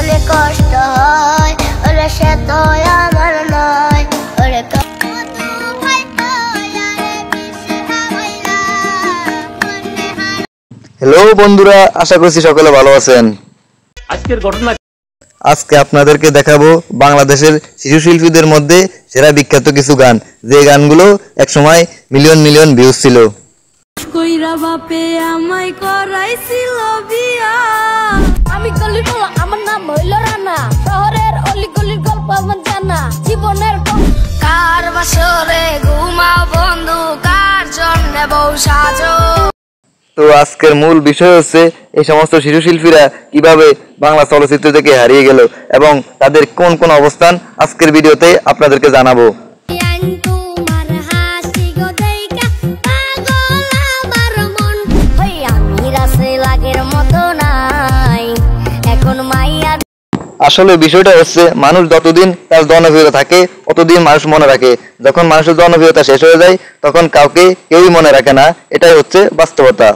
মনে কষ্ট হয় ওরে সে তো আমার নয় ওরে হ্যালো বন্ধুরা, আশা করছি সকলে ভালো আছেন। আজকে আপনাদেরকে দেখাবো বাংলাদেশের শিশু শিল্পীদের মধ্যে সেরা বিখ্যাত কিছু গান, যে গানগুলো একসময় মিলিয়ন মিলিয়ন ভিউজ ছিল। কইরা বাপে আমায় করাইছিল বিয়া, আমি গলির পোলা, আমার নাম হইল রানা, শহরের অলি গলির গল্প আমার জানা, জীবনের কার বাসরে ঘুমাও বন্ধু, কার জন্য বউ সাজো। তো আজকের মূল বিষয় হচ্ছে এই সমস্ত শিশু শিল্পীরা কিভাবে বাংলা চলচ্চিত্র থেকে হারিয়ে গেল এবং তাদের কোন কোন অবস্থান আজকের ভিডিওতে আপনাদেরকে জানাবো। আসলে বিষয়টা হচ্ছে মানুষ যতদিন তার জনপ্রিয়তা থাকে ততদিন মানুষ মনে রাখে, যখন মানুষের জনপ্রিয়তা শেষ হয়ে যায় তখন কাউকে কেউই মনে রাখে না। এটাই হচ্ছে বাস্তবতা।